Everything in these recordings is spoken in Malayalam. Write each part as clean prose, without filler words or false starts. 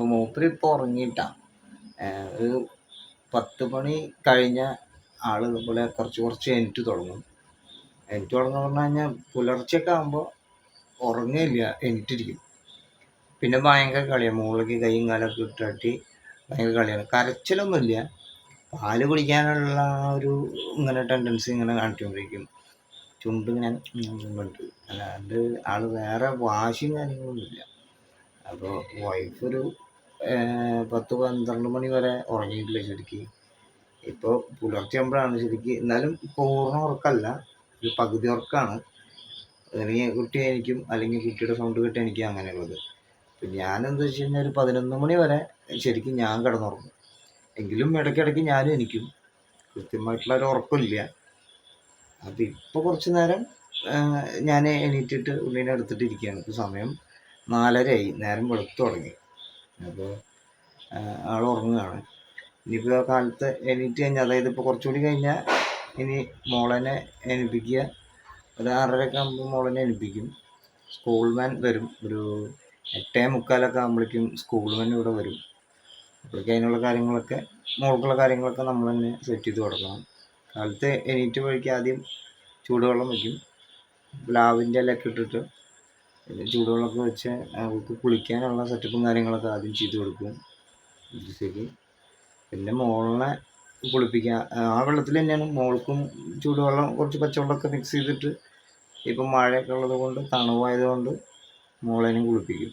അപ്പോൾ മൂപ്പര് ഇപ്പോൾ ഉറങ്ങിയിട്ടാണ്. ഒരു 10 മണി കഴിഞ്ഞ ആൾ ഇതുപോലെ കുറച്ച് എണീറ്റ് തുടങ്ങും. എണീറ്റ് തുടങ്ങുക പറഞ്ഞു കഴിഞ്ഞാൽ പുലർച്ചയൊക്കെ ആകുമ്പോൾ ഉറങ്ങില്ല, എണീറ്റിരിക്കും. പിന്നെ ഭയങ്കര കളിയാണ്, മുകളിലേക്ക് കൈയും കാലൊക്കെ ഇട്ടാട്ടി ഭയങ്കര കളിയാണ്. കരച്ചിലൊന്നുമില്ല, പാല് കുടിക്കാനുള്ള ഒരു ഇങ്ങനെ ടെൻഡൻസി ഇങ്ങനെ കാണിച്ചുകൊണ്ടിരിക്കും. ചുണ്ടിങ്ങനെ ഉണ്ട്, അല്ലാണ്ട് ആൾ വേറെ വാശിയും കാര്യങ്ങളൊന്നുമില്ല. അപ്പോൾ വൈഫൊരു 10-12 മണി വരെ ഉറങ്ങിയിട്ടില്ല ശരിക്കും. ഇപ്പോൾ പുലർച്ചെയാകുമ്പോഴാണ് ശരിക്കും, എന്നാലും പൂർണ്ണ ഉറക്കമല്ല, ഒരു പകുതി ഉറക്കമാണ്. അല്ലെങ്കിൽ കുട്ടി എനിക്കും, അല്ലെങ്കിൽ കുട്ടിയുടെ സൗണ്ട് കേട്ട് എനിക്ക് അങ്ങനെയുള്ളത്. അപ്പം ഞാനെന്താ വെച്ച് കഴിഞ്ഞാൽ ഒരു 11 മണി വരെ ശരിക്കും ഞാൻ കിടന്നുറങ്ങും. എങ്കിലും ഇടയ്ക്കിടയ്ക്ക് ഞാനും എനിക്കും കൃത്യമായിട്ടുള്ളൊരു ഉറക്കമില്ല. അപ്പം ഇപ്പോൾ കുറച്ച് നേരം ഞാൻ എണീറ്റിട്ട് ഉള്ളിനെ എടുത്തിട്ട് ഇരിക്കുകയാണ്. ഇപ്പോൾ സമയം 4:30 നേരം വെളുത്തു തുടങ്ങി. അപ്പോൾ ആൾ ഉറങ്ങുകയാണ്. ഇനിയിപ്പോൾ കാലത്ത് എണീറ്റ് കഴിഞ്ഞാൽ, അതായത് ഇപ്പോൾ കുറച്ചുകൂടി കഴിഞ്ഞാൽ ഇനി മോളനെ എണീപ്പിക്കുക. ഒരു 6:30 ആകുമ്പോൾ മോളനെ എണീപ്പിക്കും. സ്കൂൾ വാൻ വരും. ഒരു 8:45 ആകുമ്പോഴേക്കും സ്കൂൾ വാൻ ഇവിടെ വരും. അപ്പോഴേക്കും അതിനുള്ള കാര്യങ്ങളൊക്കെ, മോൾക്കുള്ള കാര്യങ്ങളൊക്കെ നമ്മൾ തന്നെ സെറ്റ് ചെയ്ത് കൊടുക്കണം. കാലത്ത് എണീറ്റ് വഴിക്ക് ആദ്യം ചൂടുവെള്ളം വയ്ക്കും. പ്ലാവിൻ്റെ ഇലയൊക്കെ ഇട്ടിട്ട് ചൂടുവെള്ളമൊക്കെ വെച്ച് അവൾക്ക് കുളിക്കാനുള്ള സെറ്റപ്പും കാര്യങ്ങളൊക്കെ ആദ്യം ചെയ്ത് കൊടുക്കും. ശരി. പിന്നെ മോളിനെ കുളിപ്പിക്കുക. ആ വെള്ളത്തിൽ തന്നെയാണ് മോൾക്കും ചൂടുവെള്ളം, കുറച്ച് പച്ചവെള്ളമൊക്കെ മിക്സ് ചെയ്തിട്ട്, ഇപ്പം മഴയൊക്കെ ഉള്ളത് കൊണ്ട്, തണുവായതുകൊണ്ട് മോളേനും കുളിപ്പിക്കും.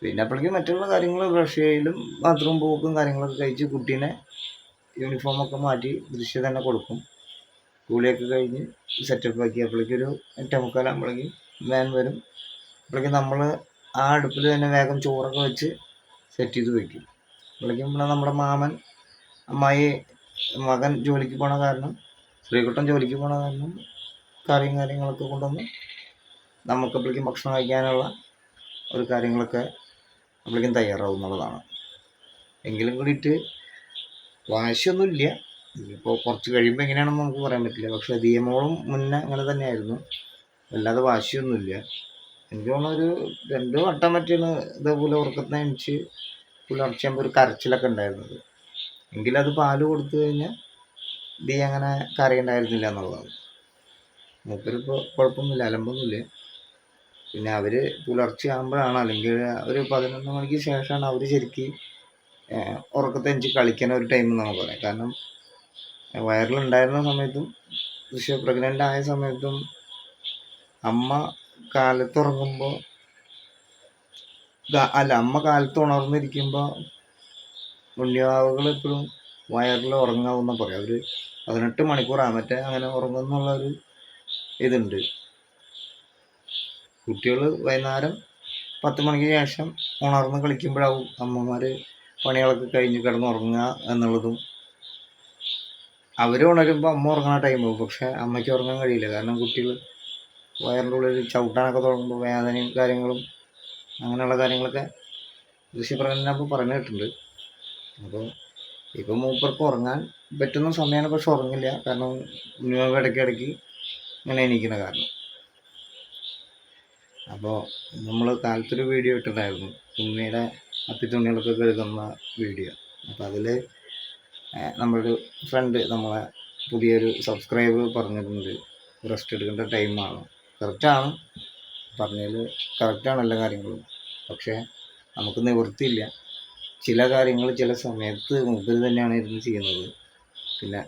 പിന്നെ അപ്പോഴേക്കും മറ്റുള്ള കാര്യങ്ങൾ, ബ്രഷ് ചെയ്യലും ബാത്റൂം പോക്കും കാര്യങ്ങളൊക്കെ കഴിച്ച് കുട്ടീനെ യൂണിഫോമൊക്കെ മാറ്റി ദൃശ്യ തന്നെ കൊടുക്കും. കുളിയൊക്കെ കഴിഞ്ഞ് സെറ്റപ്പ് ആക്കി അപ്പോഴേക്കും ഒരു 8:45 ആകുമ്പോഴേക്കും വാൻ വരും. അപ്പോഴേക്കും നമ്മൾ ആ അടുപ്പിൽ തന്നെ വേഗം ചോറൊക്കെ വെച്ച് സെറ്റ് ചെയ്ത് വയ്ക്കും. അപ്പോഴേക്കും പിന്നെ നമ്മുടെ മാമൻ, അമ്മായി, മകൻ ജോലിക്ക് പോണ കാരണം, ശ്രീകുട്ടൻ ജോലിക്ക് പോണ കാരണം കറിയും കാര്യങ്ങളൊക്കെ കൊണ്ടുവന്ന് നമുക്കപ്പോഴേക്കും ഭക്ഷണം കഴിക്കാനുള്ള ഒരു കാര്യങ്ങളൊക്കെ അപ്പോഴേക്കും തയ്യാറാവും എന്നുള്ളതാണ്. എങ്കിലും കൂടിയിട്ട് വാശിയൊന്നുമില്ല. ഇപ്പോൾ കുറച്ച് കഴിയുമ്പോൾ എങ്ങനെയാണെന്ന് നമുക്ക് പറയാൻ പറ്റില്ല. പക്ഷേ ദിയമോളും മുന്നേ അങ്ങനെ തന്നെയായിരുന്നു, വല്ലാതെ വാശിയൊന്നുമില്ല. എനിക്ക് തോന്നുന്നു ഒരു 2 വട്ടം പറ്റിയാണ് ഇതേപോലെ ഉറക്കത്തിന് എണിച്ച് പുലർച്ചയാകുമ്പോൾ ഒരു കരച്ചിലൊക്കെ ഉണ്ടായിരുന്നത്. എങ്കിലത് പാല് കൊടുത്തു കഴിഞ്ഞാൽ ദിയ അങ്ങനെ കരയുണ്ടായിരുന്നില്ല എന്നുള്ളതാണ്. മൂപ്പരിപ്പോൾ കുഴപ്പമൊന്നുമില്ല, അലമ്പൊന്നുമില്ല. പിന്നെ അവർ പുലർച്ചെ ആകുമ്പോഴാണ്, അല്ലെങ്കിൽ ഒരു 11 മണിക്ക് ശേഷമാണ് അവർ ശരിക്കും ഉറക്കത്തെനിച്ച് കളിക്കുന്ന ഒരു ടൈം എന്നാണ് പറയാം. കാരണം വയറിലുണ്ടായിരുന്ന സമയത്തും പക്ഷേ പ്രഗ്നൻ്റ് ആയ സമയത്തും അമ്മ കാലത്തുറങ്ങുമ്പോൾ, അമ്മ കാലത്ത് ഉണർന്നിരിക്കുമ്പോൾ ഉണ്ണിവാവുകൾ എപ്പോഴും വയറിൽ ഉറങ്ങാവുന്ന പറയാം. ഒരു 18 മണിക്കൂറാണ് മറ്റേ അങ്ങനെ ഉറങ്ങുന്നുള്ളൊരു ഇതുണ്ട്. കുട്ടികൾ വൈകുന്നേരം 10 മണിക്ക് ശേഷം ഉണർന്ന് കളിക്കുമ്പോഴാവും അമ്മമാർ പണികളൊക്കെ കഴിഞ്ഞ് കിടന്നുറങ്ങുക എന്നുള്ളതും. അവർ ഉണരുമ്പോൾ അമ്മ ഉറങ്ങുന്ന ടൈമാവും. പക്ഷേ അമ്മയ്ക്ക് ഉറങ്ങാൻ കഴിയില്ല, കാരണം കുട്ടികൾ വയറിൻ്റെ ഉള്ളിൽ ചവിട്ടാനൊക്കെ തുടങ്ങുമ്പോൾ വേദനയും കാര്യങ്ങളും അങ്ങനെയുള്ള കാര്യങ്ങളൊക്കെ ദൃശ്യപ്രകടനപ്പോൾ പറഞ്ഞു കേട്ടിട്ടുണ്ട്. അപ്പോൾ ഇപ്പം മൂപ്പർക്ക് ഉറങ്ങാൻ പറ്റുന്ന സമയമാണ്, പക്ഷെ ഉറങ്ങില്ല. കാരണം ഉണ്ണിവാവ് ഇടയ്ക്കിടയ്ക്ക് ഇങ്ങനെ എണീക്കുന്ന കാരണം. അപ്പോൾ നമ്മൾ കാലത്തൊരു വീഡിയോ ഇട്ടിട്ടുണ്ടായിരുന്നു, ഉണ്ണിയുടെ അപ്പിത്തുണികളൊക്കെ കഴുകുന്ന വീഡിയോ. അപ്പോൾ അതിൽ നമ്മളൊരു ഫ്രണ്ട്, നമ്മളെ പുതിയൊരു സബ്സ്ക്രൈബർ പറഞ്ഞിട്ടുണ്ട് റെസ്റ്റ് എടുക്കേണ്ട ടൈമാണ്. കറക്റ്റാണ്, പറഞ്ഞതിൽ കറക്റ്റാണ് എല്ലാ കാര്യങ്ങളും. പക്ഷേ നമുക്ക് നിവൃത്തിയില്ല. ചില കാര്യങ്ങൾ ചില സമയത്ത് മൂപ്പര് തന്നെയാണ് ഇരുന്ന് ചെയ്യുന്നത്. പിന്നെ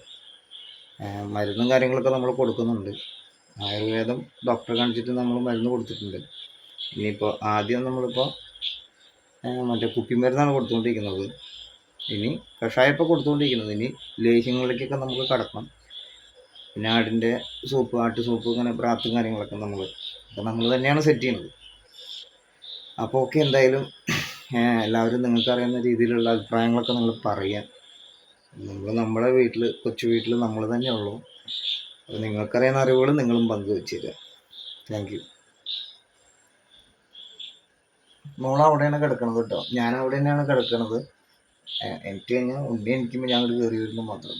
മരുന്നും കാര്യങ്ങളൊക്കെ നമ്മൾ കൊടുക്കുന്നുണ്ട്. ആയുർവേദം ഡോക്ടറെ കാണിച്ചിട്ട് നമ്മൾ മരുന്ന് കൊടുത്തിട്ടുണ്ട്. ഇനിയിപ്പോൾ ആദ്യം നമ്മളിപ്പോൾ മറ്റേ കുപ്പിമരുന്നാണ് കൊടുത്തുകൊണ്ടിരിക്കുന്നത്. ഇനി കഷായപ്പോൾ കൊടുത്തുകൊണ്ടിരിക്കുന്നത്. ഇനി ലേഹ്യങ്ങളിലേക്കൊക്കെ നമുക്ക് കടക്കണം. പിന്നെ ആടിൻ്റെ സൂപ്പ്, ആട്ട് സൂപ്പ്, ഇങ്ങനെ ബ്രാത്തും കാര്യങ്ങളൊക്കെ നമ്മൾ തന്നെയാണ് സെറ്റ് ചെയ്യുന്നത്. അപ്പോൾ ഓക്കെ, എന്തായാലും എല്ലാവരും നിങ്ങൾക്കറിയുന്ന രീതിയിലുള്ള അഭിപ്രായങ്ങളൊക്കെ നിങ്ങൾ പറയാം. നമ്മുടെ വീട്ടിൽ, കൊച്ചു വീട്ടിൽ നമ്മൾ തന്നെ ഉള്ളൂ. അപ്പോൾ നിങ്ങൾക്കറിയുന്ന അറിവുകൾ നിങ്ങളും പങ്കുവെച്ച് തരിക. Thank you. മോൾ അവിടെയാണ് കിടക്കണത് കേട്ടോ, ഞാൻ അവിടെ തന്നെയാണ് കിടക്കണത്. എനിക്ക് കഴിഞ്ഞാൽ ഉണ്ണി എണിക്കുമ്പോൾ ഞങ്ങൾ കയറി വരുമ്പോൾ മാത്രം.